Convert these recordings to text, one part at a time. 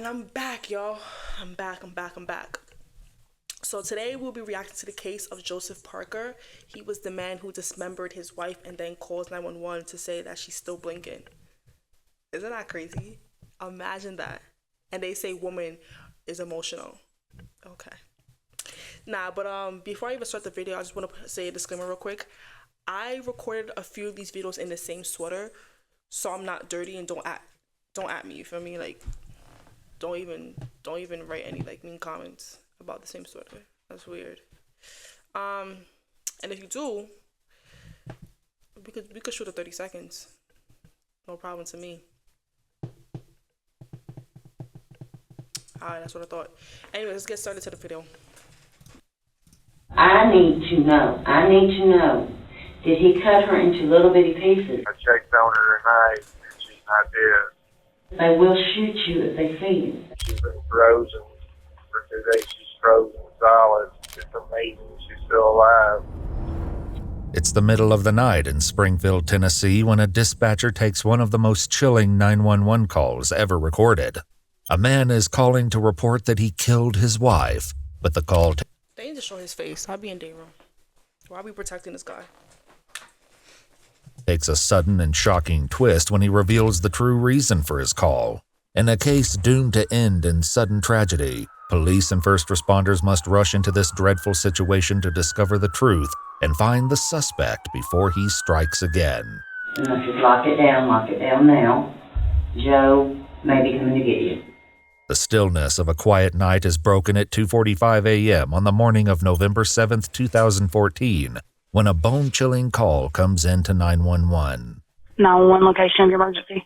And I'm back, y'all. I'm back. So today we'll be reacting to the case of Joseph Parker. He was the man who dismembered his wife and then calls 911 to say that she's still blinking. Isn't that crazy? Imagine that. And they say woman is emotional. Okay. Nah, but before I even start the video, I just want to say a disclaimer real quick. I recorded a few of these videos in the same sweater, so I'm not dirty, and don't at me, you feel me? Like, don't even write any like mean comments about the same sweater. That's weird. And if you do, we could shoot a 30 seconds. No problem to me. Alright, that's what I thought. Anyway, let's get started to the video. I need to know. Did he cut her into little bitty pieces? I checked on her tonight, and she's not dead. They will shoot you if they see you. She's been frozen for 2 days. She's frozen solid. It's amazing she's still alive. It's the middle of the night in Springfield, Tennessee, when a dispatcher takes one of the most chilling 911 calls ever recorded. A man is calling to report that he killed his wife, but the call They need to show his face. I'll be in day room. Why are we protecting this guy? takes a sudden and shocking twist when he reveals the true reason for his call. In a case doomed to end in sudden tragedy, police and first responders must rush into this dreadful situation to discover the truth and find the suspect before he strikes again. Just lock it down now. Joe may be coming to get you. The stillness of a quiet night is broken at 2:45 a.m. on the morning of November 7th, 2014, when a bone-chilling call comes into 911. 911 location of your emergency.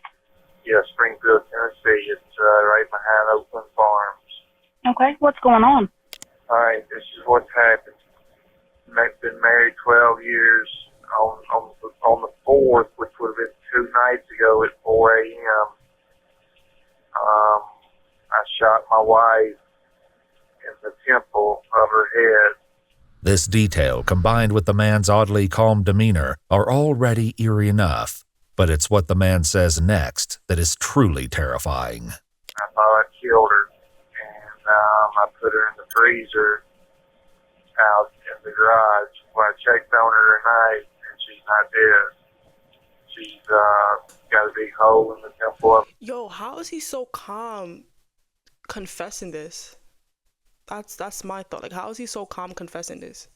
Yeah, Springfield, Tennessee. It's right behind Oakland Farms. Okay, what's going on? All right, this is what's happened. Been married 12 years. On the 4th, which would have been 2 nights ago at 4 a.m., I shot my wife in the temple of her head. This detail, combined with the man's oddly calm demeanor, are already eerie enough, but it's what the man says next that is truly terrifying. I thought I killed her, and I put her in the freezer out in the garage. Well, I checked on her tonight, and she's not dead. She's got a big hole in the temple. Yo, how is he so calm confessing this? That's my thought. Like, how is he so calm confessing this?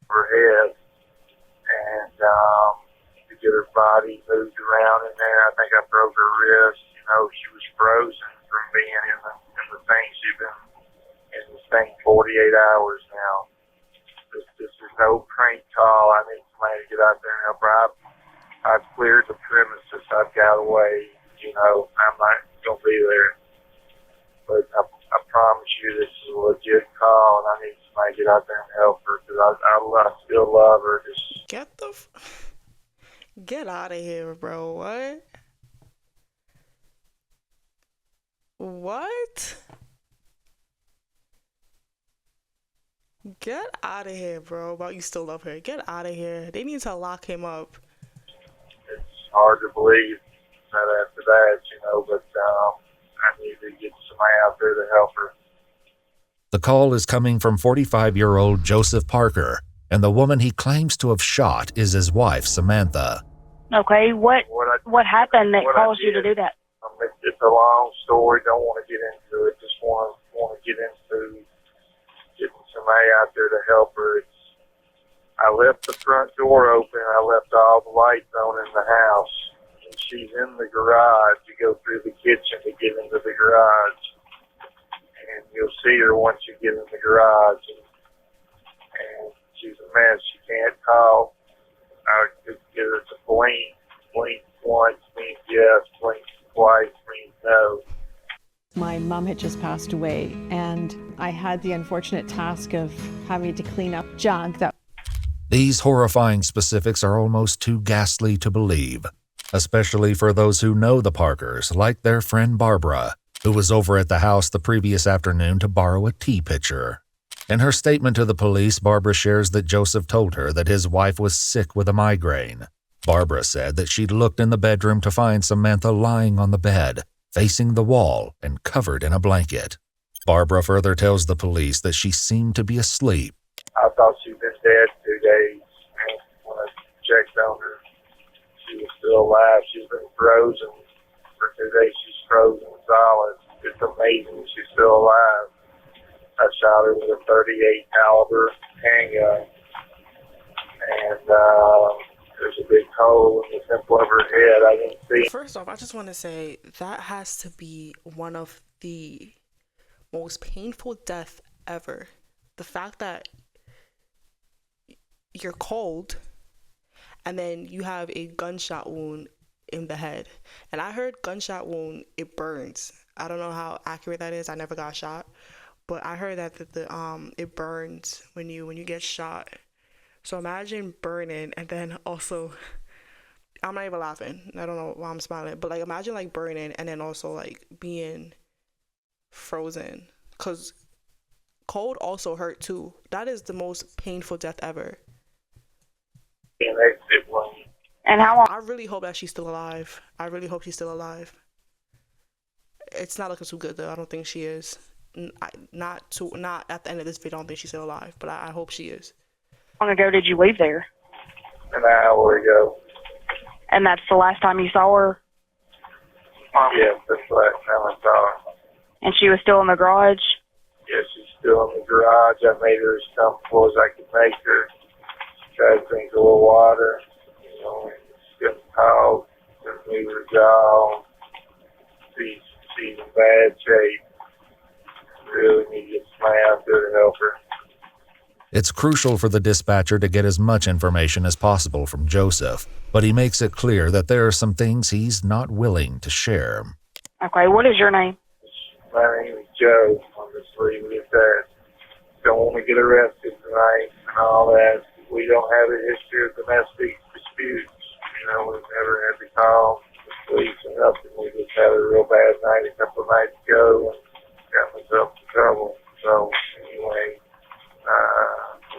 Her head, and to get her body moved around in there. I think I broke her wrist. You know, she was frozen from being in the thing. She's been in this thing 48 hours now. This is no prank call. I need somebody to get out there and help her. I've cleared the premises. I've got away. You know, I'm not going to be there. But I promise you this is a legit call, and I need somebody to get out there and help her because I still love her. Just Get out of here, bro. What? Get out of here, bro. About you still love her. Get out of here. They need to lock him up. It's hard to believe that after that, you know, but I need to get somebody out there to help her. The call is coming from 45-year-old Joseph Parker, and the woman he claims to have shot is his wife, Samantha. Okay, what happened that caused you to do that? It's a long story. Don't want to get into it. Just want to get into getting somebody out there to help her. I left the front door open. I left all the lights on in the house. And she's in the garage. You go through the kitchen to get into the garage. And you'll see her once you get in the garage. And she's a mess. She can't talk. I could get her to blink. Blink once means yes. Blink twice means no. My mom had just passed away, and I had the unfortunate task of having to clean up junk that. These horrifying specifics are almost too ghastly to believe, especially for those who know the Parkers, like their friend Barbara, who was over at the house the previous afternoon to borrow a tea pitcher. In her statement to the police, Barbara shares that Joseph told her that his wife was sick with a migraine. Barbara said that she'd looked in the bedroom to find Samantha lying on the bed, facing the wall and covered in a blanket. Barbara further tells the police that she seemed to be asleep. I thought she'd been dead 2 days. And when I checked on her, she was still alive. She's been frozen for 2 days. She's frozen solid. It's amazing she's still alive. I shot her with a .38 caliber handgun, and there's a big hole in the temple of her head. I didn't see. First off, I just want to say that has to be one of the most painful deaths ever. The fact that you're cold and then you have a gunshot wound in the head. And I heard gunshot wound, it burns. I don't know how accurate that is. I never got shot. But I heard that it burns when you get shot. So imagine burning, and then also, I'm not even laughing. I don't know why I'm smiling, but like imagine like burning and then also like being frozen, cause cold also hurt too. That is the most painful death ever. And how long? I really hope that she's still alive. I really hope she's still alive. It's not looking too good though. I don't think she is. Not at the end of this video. I don't think she's still alive, but I hope she is. How long ago did you leave there? An hour ago. And that's the last time you saw her? Yes, that's the last time I saw her. And she was still in the garage? Yes, she's still in the garage. I made her as comfortable as I could make her. Tried to drink a little water. You know, and she couldn't talk. Couldn't move her jaw. She's in bad shape. Really need to get somebody out there to help her. It's crucial for the dispatcher to get as much information as possible from Joseph, but he makes it clear that there are some things he's not willing to share. Okay, what is your name? My name is Joe. I'll just leave it at that. Don't want to get arrested tonight and all that. We don't have a history of domestic disputes. You know, we've never had to call the police or nothing. We just had a real bad night a couple of nights ago and got myself in trouble. So, anyway,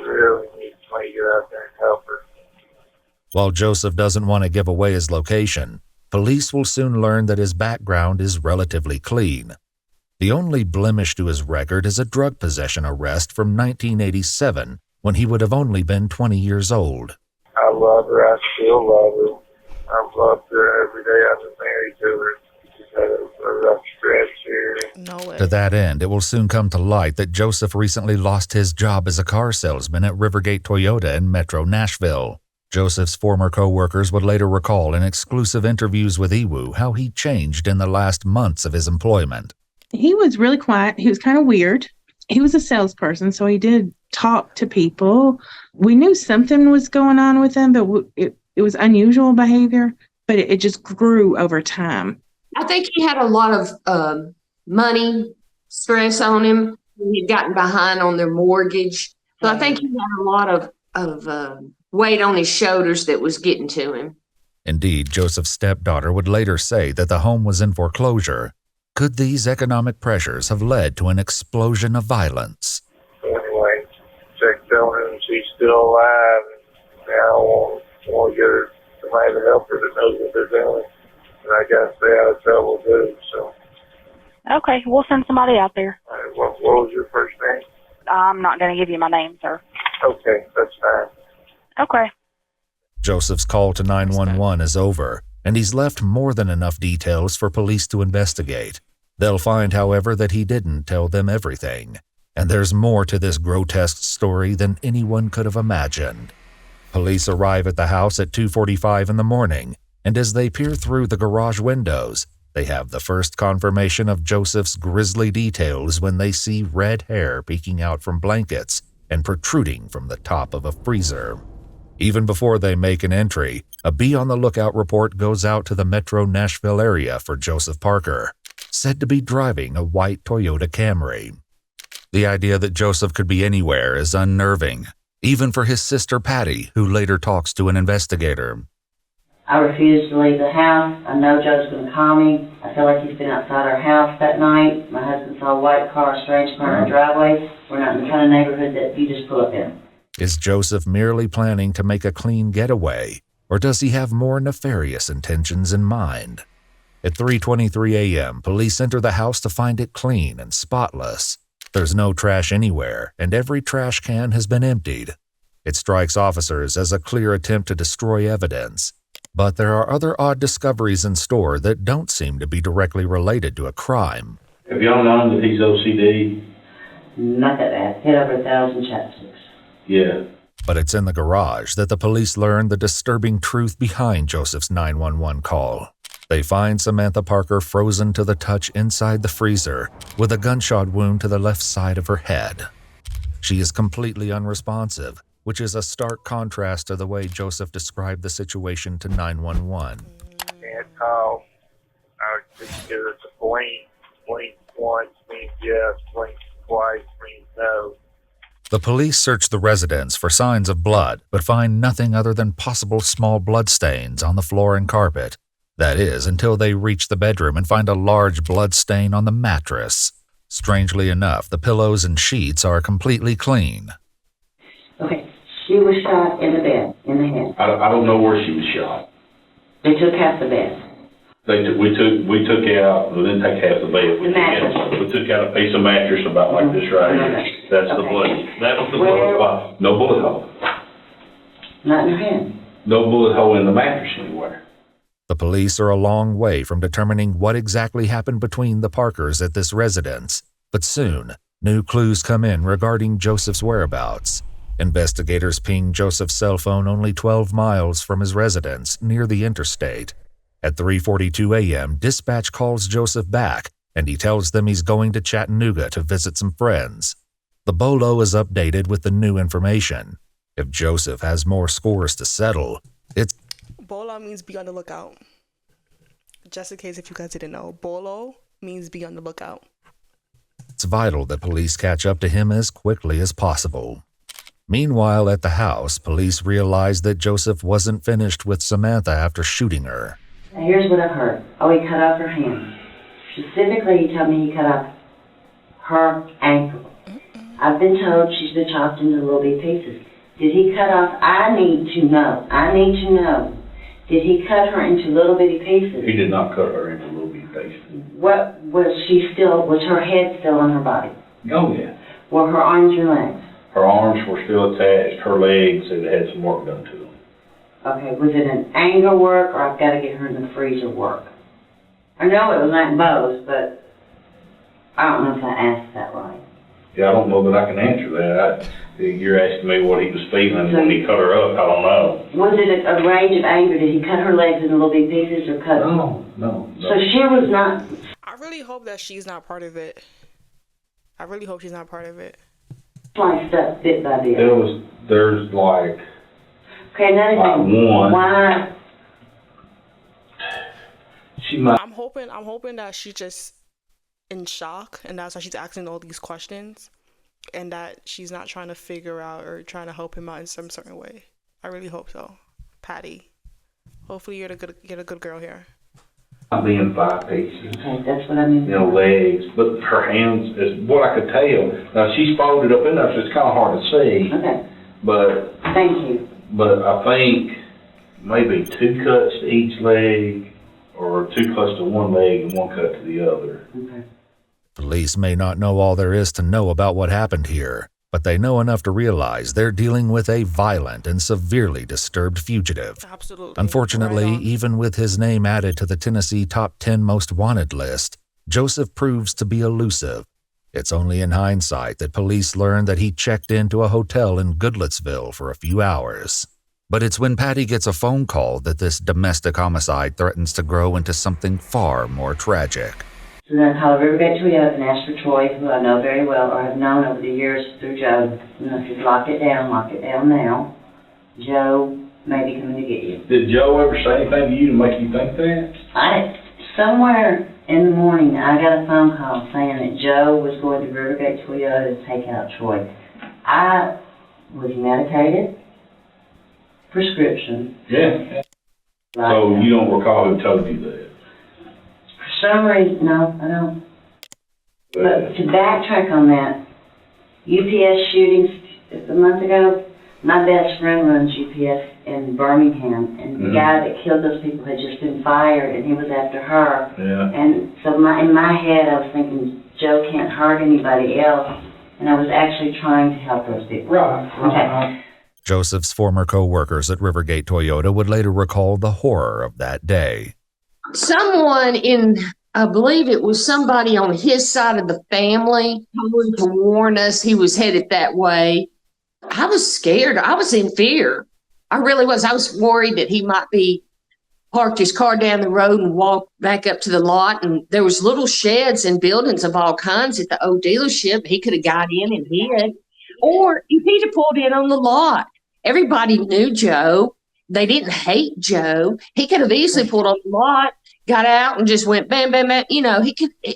we really need somebody to get out there and help her. While Joseph doesn't want to give away his location, police will soon learn that his background is relatively clean. The only blemish to his record is a drug possession arrest from 1987, when he would have only been 20 years old. I love her. I still love her. I've loved her every day I've been married to her. She's had a rough stretch here. No way. To that end, it will soon come to light that Joseph recently lost his job as a car salesman at Rivergate Toyota in Metro Nashville. Joseph's former co-workers would later recall in exclusive interviews with Iwu how he changed in the last months of his employment. He was really quiet. He was kind of weird. He was a salesperson, so he did talk to people. We knew something was going on with him, but it was unusual behavior, but it just grew over time. I think he had a lot of money stress on him. He'd gotten behind on their mortgage. So I think he had a lot of weight on his shoulders that was getting to him. Indeed, Joseph's stepdaughter would later say that the home was in foreclosure. Could these economic pressures have led to an explosion of violence? Anyway, checked on her and she's still alive. And now I want to get her somebody to help her that knows what they're doing. And I got to stay out of trouble too. So. Okay, we'll send somebody out there. All right, what was your first name? I'm not going to give you my name, sir. Okay, that's fine. Okay. Joseph's call to 911 is over, and he's left more than enough details for police to investigate. They'll find, however, that he didn't tell them everything, and there's more to this grotesque story than anyone could have imagined. Police arrive at the house at 2:45 in the morning, and as they peer through the garage windows, they have the first confirmation of Joseph's grisly details when they see red hair peeking out from blankets and protruding from the top of a freezer. Even before they make an entry, a Be on the Lookout report goes out to the Metro Nashville area for Joseph Parker, said to be driving a white Toyota Camry. The idea that Joseph could be anywhere is unnerving, even for his sister Patty, who later talks to an investigator. I refuse to leave the house. I know Joe's going to call me. I feel like he's been outside our house that night. My husband saw a white car, a strange car in our driveway. We're not in the kind of neighborhood that you just pull up in. Is Joseph merely planning to make a clean getaway, or does he have more nefarious intentions in mind? At 3:23 a.m., police enter the house to find it clean and spotless. There's no trash anywhere, and every trash can has been emptied. It strikes officers as a clear attempt to destroy evidence. But there are other odd discoveries in store that don't seem to be directly related to a crime. Have y'all known that he's OCD? Not that bad. Hit over 1,000 chapsticks. Yeah. But it's in the garage that the police learn the disturbing truth behind Joseph's 911 call. They find Samantha Parker frozen to the touch inside the freezer with a gunshot wound to the left side of her head. She is completely unresponsive, which is a stark contrast to the way Joseph described the situation to 911. Can't call. Just give us a blink. Blink once means yes, blink twice means no. The police search the residence for signs of blood, but find nothing other than possible small bloodstains on the floor and carpet. That is, until they reach the bedroom and find a large blood stain on the mattress. Strangely enough, the pillows and sheets are completely clean. Okay, she was shot in the bed, in the head. I don't know where she was shot. They took half the bed. We took out, we didn't take half the bed. The mattress. We took out a piece of mattress about like this right here. That's the blood. That was the blood. No bullet hole. Not in her head. No bullet hole in the mattress anywhere. The police are a long way from determining what exactly happened between the Parkers at this residence, but soon, new clues come in regarding Joseph's whereabouts. Investigators ping Joseph's cell phone only 12 miles from his residence near the interstate. At 3:42 a.m., dispatch calls Joseph back, and he tells them he's going to Chattanooga to visit some friends. The bolo is updated with the new information. If Joseph has more scores to settle, it's... Bolo means be on the lookout. Just in case if you guys didn't know, bolo means be on the lookout. It's vital that police catch up to him as quickly as possible. Meanwhile, at the house, police realize that Joseph wasn't finished with Samantha after shooting her. Now here's what I've heard. Oh, he cut off her hand. Specifically, he told me he cut off her ankle. I've been told she's been chopped into little bitty pieces. Did he cut off? I need to know. Did he cut her into little bitty pieces? He did not cut her into little bitty pieces. What was was her head still on her body? Oh, yeah. Were her arms and legs? Her arms were still attached. Her legs had some work done to them. Okay, was it an anger work or I've got to get her in the freezer work? I know it was like both, but I don't know if I asked that right. Yeah, I don't know that I can answer that. You're asking me what he was feeling when he cut her up. I don't know. Was it a rage of anger? Did he cut her legs into little big pieces or cut? No. So she was not. I really hope that she's not part of it. I really hope she's not part of it. Sliced up bit by bit. There's like. Okay, another thing. One. Why? She might. I'm hoping that she's just in shock, and that's why she's asking all these questions, and that she's not trying to figure out or trying to help him out in some certain way. I really hope so, Patty. Hopefully you're a good girl here. Not being 5 pieces. Okay, that's what I mean. Legs, but her hands is what I could tell. Now she's folded up enough, so it's kind of hard to see. Okay. But. Thank you. But I think maybe 2 cuts to each leg, or 2 cuts to one leg and 1 cut to the other. Okay. Police may not know all there is to know about what happened here, but they know enough to realize they're dealing with a violent and severely disturbed fugitive. Absolutely. Unfortunately, Right on. even with his name added to the Tennessee Top 10 Most Wanted list, Joseph proves to be elusive. It's only in hindsight that police learn that he checked into a hotel in Goodlettsville for a few hours. But it's when Patty gets a phone call that this domestic homicide threatens to grow into something far more tragic. So then I called Rivergate Toyota and asked for Troy, who I know very well, or have known over the years through Joe. And I said, lock it down now. Joe may be coming to get you. Did Joe ever say anything to you to make you think that? Somewhere in the morning, I got a phone call saying that Joe was going to Rivergate Toyota to take out Troy. I was medicated, prescription. Yeah. So you don't recall who told you that? For some reason, no, I don't. But to backtrack on that, UPS shootings a month ago, My best friend runs UPS in Birmingham, and the guy that killed those people had just been fired, and he was after her. Yeah. And so in my head, I was thinking, Joe can't hurt anybody else, and I was actually trying to help those people. Right. Okay. Joseph's former co-workers at Rivergate Toyota would later recall the horror of that day. Someone I believe it was somebody on his side of the family told to warn us he was headed that way. I was scared. I was in fear. I really was. I was worried that he might be parked his car down the road and walked back up to the lot. And there was little sheds and buildings of all kinds at the old dealership. He could have got in and hid. Or if he'd have pulled in on the lot. Everybody knew Joe. They didn't hate Joe. He could have easily pulled on the lot, got out, and just went bam, bam, bam. You know,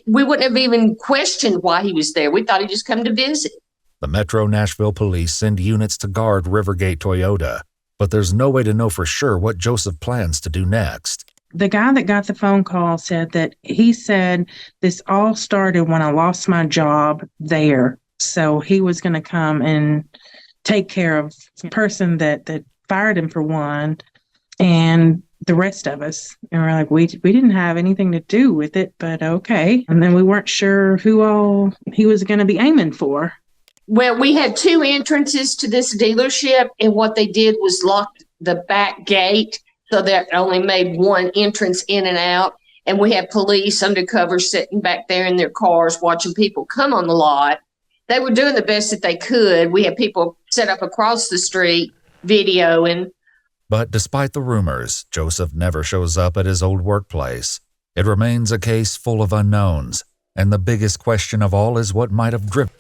we wouldn't have even questioned why he was there. We thought he'd just come to visit. The Metro Nashville police send units to guard Rivergate Toyota, but there's no way to know for sure what Joseph plans to do next. The guy that got the phone call said that he said this all started when I lost my job there. So he was going to come and take care of the person that fired him, for one, and the rest of us. And we're like, we didn't have anything to do with it, but okay. And then we weren't sure who all he was going to be aiming for. Well, we had 2 entrances to this dealership, and what they did was lock the back gate so that only made one entrance in and out. And we had police undercover sitting back there in their cars watching people come on the lot. They were doing the best that they could. We had people set up across the street videoing. But despite the rumors, Joseph never shows up at his old workplace. It remains a case full of unknowns, and the biggest question of all is what might have driven.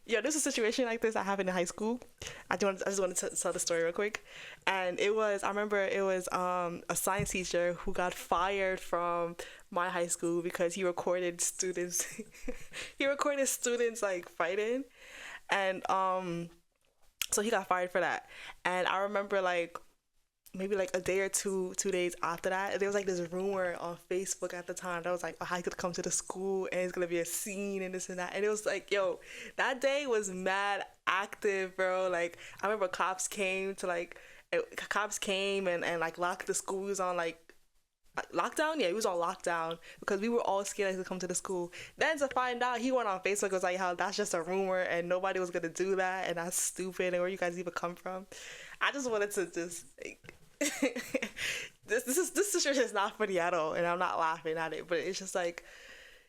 Yeah, there's a situation like this that happened in high school. I just want to tell the story real quick. And I remember it was a science teacher who got fired from my high school because he recorded students like fighting. And so he got fired for that. And I remember like maybe like a day or 2 days after that, there was like this rumor on Facebook at the time that was like, oh, I could come to the school and it's gonna be a scene and this and that. And it was like, yo, that day was mad active, bro. Like I remember cops came and like locked the school. We was on like lockdown. Yeah, he was on lockdown because we were all scared to come to the school. Then to find out, he went on Facebook, was like, how that's just a rumor and nobody was gonna do that and that's stupid and where you guys even come from. I just wanted to just like, this situation is not funny at all, and I'm not laughing at it, but it's just like,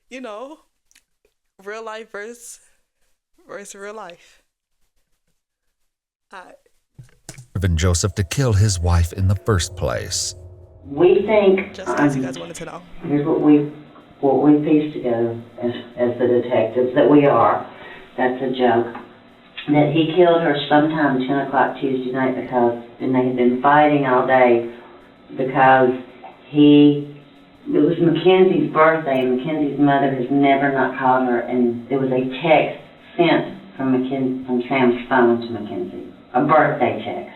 you know, real life versus real life. Driven Joseph to kill his wife in the first place. We think, just in case you guys wanted to know. Here's what we pieced together as the detectives that we are. That's a joke. That he killed her sometime 10 o'clock Tuesday night and they had been fighting all day because it was Mackenzie's birthday, and Mackenzie's mother has never not called her, and there was a text sent from Sam's phone to Mackenzie, a birthday text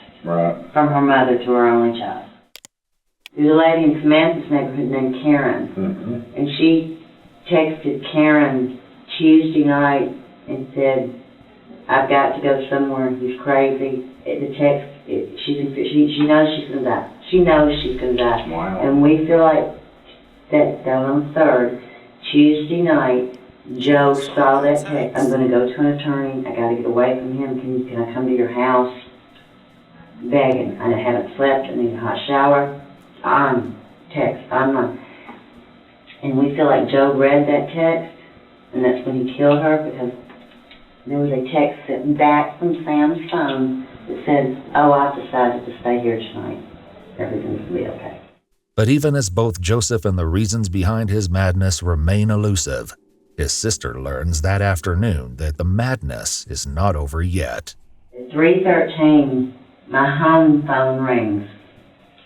from her mother to her only child. There's a lady in Samantha's neighborhood named Karen, and she texted Karen Tuesday night and said, I've got to go somewhere. He's crazy. The text, she knows she's going to die. She knows she's going to die. Wow. And we feel like that on the 3rd, Tuesday night, Joe saw that text. I'm going to go to an attorney. I got to get away from him. Can I come to your house? Begging. I haven't slept. I need a hot shower. Online. And we feel like Joe read that text, and that's when he killed her, because there was a text sent back from Sam's phone that said, oh, I've decided to stay here tonight. Everything's going to be okay. But even as both Joseph and the reasons behind his madness remain elusive, his sister learns that afternoon that the madness is not over yet. At 3:13, my home phone rings,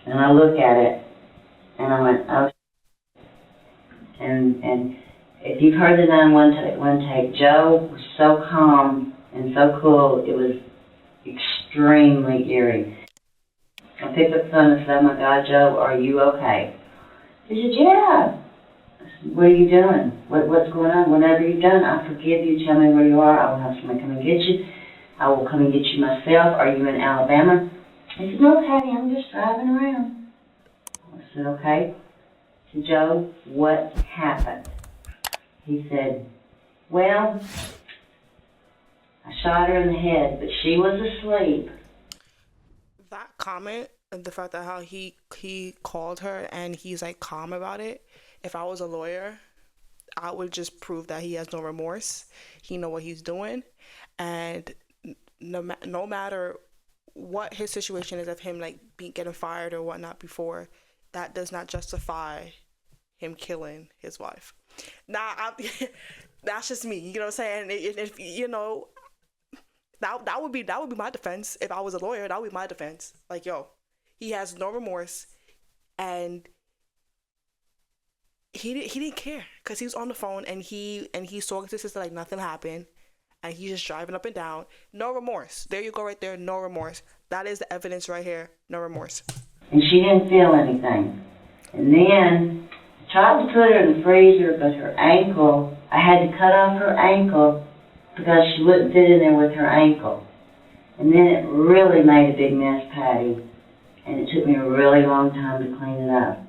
and I look at it, and I went, oh, and if you've heard the 911 tape, Joe was so calm and so cool, it was extremely eerie. I picked up the phone and said, oh my God, Joe, are you okay? He said, yeah. I What are you doing? What's going on? Whenever you're done, I forgive you. Tell me where you are. I will have somebody come and get you. I will come and get you myself. Are you in Alabama? He said, no, Patty, I'm just driving around. I said, okay. I said, Joe, what happened? He said, well, I shot her in the head, but she was asleep. That comment and the fact that how he called her and he's like calm about it. If I was a lawyer, I would just prove that he has no remorse. He know what he's doing, and no matter what his situation is of him like getting fired or whatnot before, that does not justify him killing his wife. That's just me. You know what I'm saying? If you know, that would be my defense. If I was a lawyer, that would be my defense. Like, yo, he has no remorse, and he didn't care because he was on the phone and he saw his sister like nothing happened, and he's just driving up and down. No remorse. There you go, right there. No remorse. That is the evidence right here. No remorse. And she didn't feel anything. And then I tried to put her in the freezer, but her ankle, I had to cut off her ankle because she wouldn't fit in there with her ankle. And then it really made a big mess, Patty. And it took me a really long time to clean it up.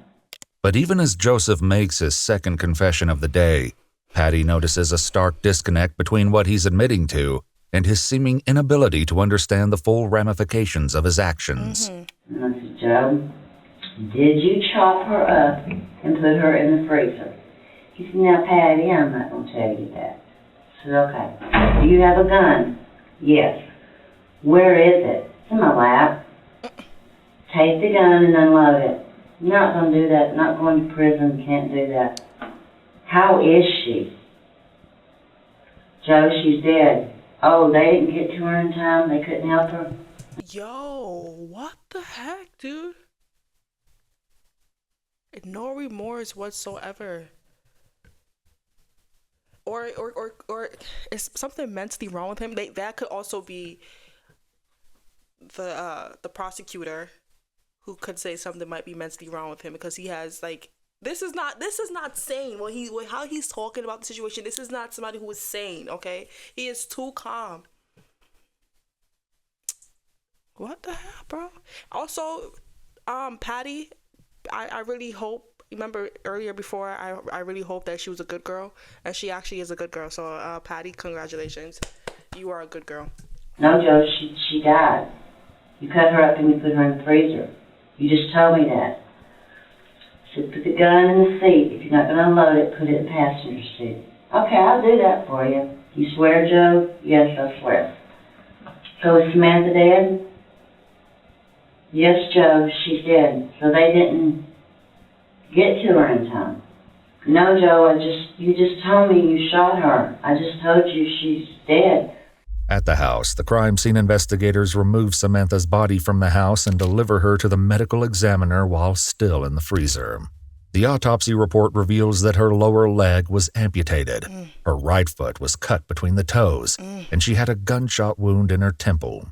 But even as Joseph makes his second confession of the day, Patty notices a stark disconnect between what he's admitting to and his seeming inability to understand the full ramifications of his actions. And I said, Joe, did you chop her up and put her in the freezer? He said, now, Patty, I'm not going to tell you that. I said, okay. Do you have a gun? Yes. Where is it? It's in my lap. Take the gun and unload it. I'm not going to do that. Not going to prison. Can't do that. How is she? Joe, she's dead. Oh, they didn't get to her in time? They couldn't help her? Yo, what the heck, dude? No remorse whatsoever. Or is something mentally wrong with him? That could also be the prosecutor who could say something might be mentally wrong with him because he has like this is not sane. How he's talking about the situation. This is not somebody who is sane. Okay, he is too calm. What the hell, bro? Also, Patty, I really hope. Remember earlier before, I really hope that she was a good girl, and she actually is a good girl. So, Patty, congratulations, you are a good girl. No, Joe, she died. You cut her up and you put her in the freezer. You just told me that. I said, put the gun in the seat. If you're not going to unload it, put it in the passenger seat. Okay, I'll do that for you. You swear, Joe? Yes, I swear. So is Samantha dead? Yes, Joe, she's dead. So they didn't get to her in time. No, Joe, you just told me you shot her. I just told you she's dead. At the house, the crime scene investigators remove Samantha's body from the house and deliver her to the medical examiner while still in the freezer. The autopsy report reveals that her lower leg was amputated, her right foot was cut between the toes, and she had a gunshot wound in her temple.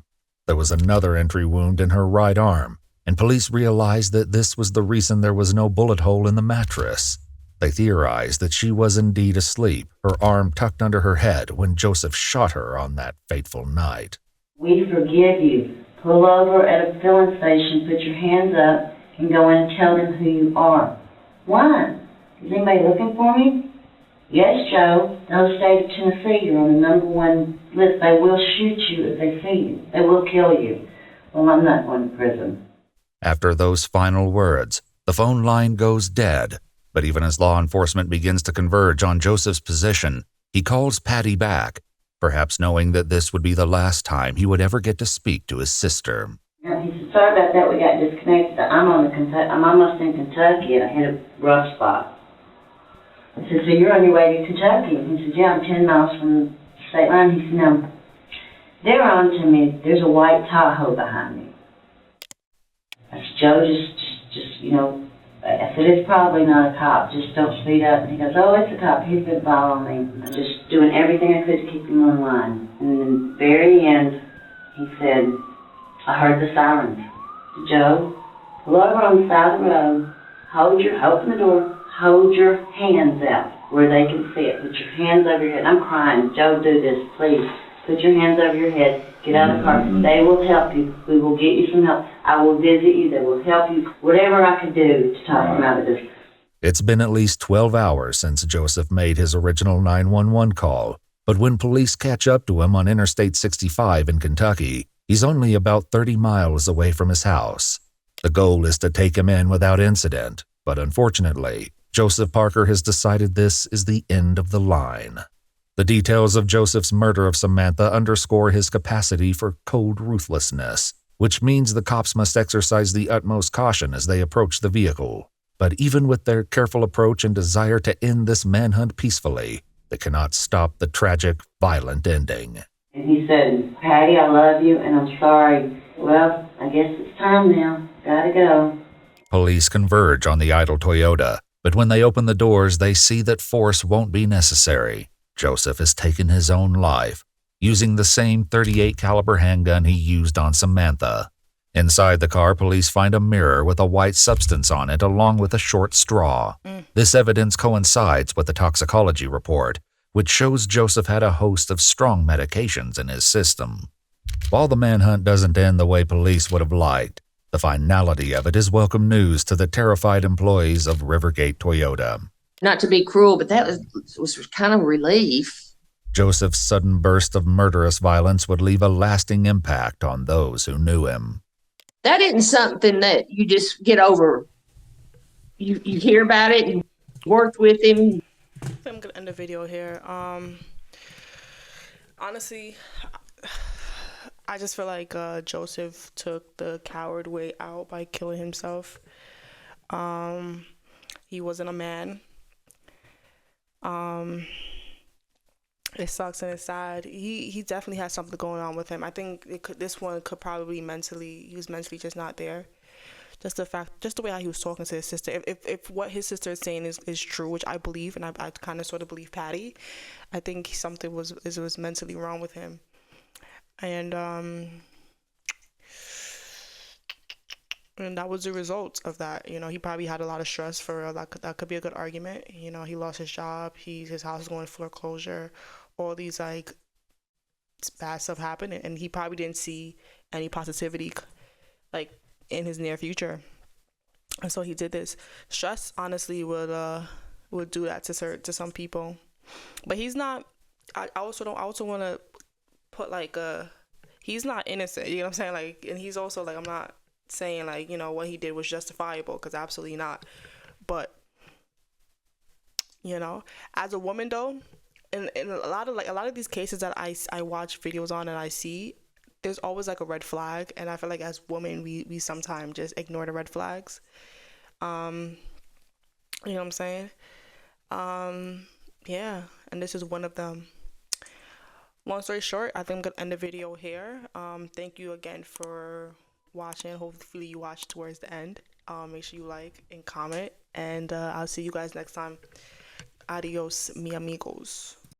There was another entry wound in her right arm, and police realized that this was the reason there was no bullet hole in the mattress. They theorized that she was indeed asleep, her arm tucked under her head when Joseph shot her on that fateful night. We forgive you. Pull over at a filling station, put your hands up, and go in and tell them who you are. Why? Is anybody looking for me? Yes, Joe. No state of Tennessee, you're on the #1 list. They will shoot you if they see you. They will kill you. Well, I'm not going to prison. After those final words, the phone line goes dead. But even as law enforcement begins to converge on Joseph's position, he calls Patty back, perhaps knowing that this would be the last time he would ever get to speak to his sister. Now, he said, sorry about that, we got disconnected. I'm almost in Kentucky, and I hit a rough spot. I said, so you're on your way to Kentucky? And he said, yeah, I'm 10 miles from the state line. He said, no, they're on to me. There's a white Tahoe behind me. I said, Joe, just, you know, I said, it's probably not a cop. Just don't speed up. And he goes, oh, it's a cop. He's been following me. I'm just doing everything I could to keep him on line. And in the very end, he said, I heard the sirens. Joe, pull over on the side of the road. Open the door. hold your hands out where they can see it. Put your hands over your head. I'm crying. Joe, do this, please. Put your hands over your head. Get out of the car. They will help you. We will get you some help. I will visit you. They will help you. Whatever I can do to talk them out of this. It's been at least 12 hours since Joseph made his original 911 call, but when police catch up to him on Interstate 65 in Kentucky, he's only about 30 miles away from his house. The goal is to take him in without incident, but unfortunately, Joseph Parker has decided this is the end of the line. The details of Joseph's murder of Samantha underscore his capacity for cold ruthlessness, which means the cops must exercise the utmost caution as they approach the vehicle. But even with their careful approach and desire to end this manhunt peacefully, they cannot stop the tragic, violent ending. And he said, Patty, I love you, and I'm sorry. Well, I guess it's time now. Gotta go. Police converge on the idle Toyota, but when they open the doors, they see that force won't be necessary. Joseph has taken his own life, using the same .38 caliber handgun he used on Samantha. Inside the car, police find a mirror with a white substance on it along with a short straw. This evidence coincides with the toxicology report, which shows Joseph had a host of strong medications in his system. While the manhunt doesn't end the way police would have liked, the finality of it is welcome news to the terrified employees of Rivergate Toyota. Not to be cruel, but that was kind of relief. Joseph's sudden burst of murderous violence would leave a lasting impact on those who knew him. That isn't something that you just get over. You hear about it, you worked with him. I'm gonna end the video here. Honestly, I just feel like Joseph took the coward way out by killing himself. He wasn't a man. It sucks and it's sad. He definitely has something going on with him. I think this one could probably he was mentally just not there. Just the way how he was talking to his sister. If what his sister is saying is true, which I believe, and I kind of sort of believe Patty, I think something was mentally wrong with him. And that was the result of that. You know, he probably had a lot of stress for real. That could be a good argument. You know, he lost his job. His house is going to foreclosure. All these like bad stuff happened, and he probably didn't see any positivity like in his near future. And so he did this. Stress honestly would do that to some people. But he's not. I also want to put like he's not innocent. You know what I'm saying? Like, and he's also like, I'm not saying like, you know, what he did was justifiable, because absolutely not. But you know, as a woman though, in a lot of these cases that I watch videos on and I see, there's always like a red flag, and I feel like as women we sometimes just ignore the red flags. You know what I'm saying? Yeah, and this is one of them. Long story short, I think I'm gonna end the video here. Thank you again for watching. Hopefully you watch towards the end. Make sure you like and comment, and I'll see you guys next time. Adios, mi amigos.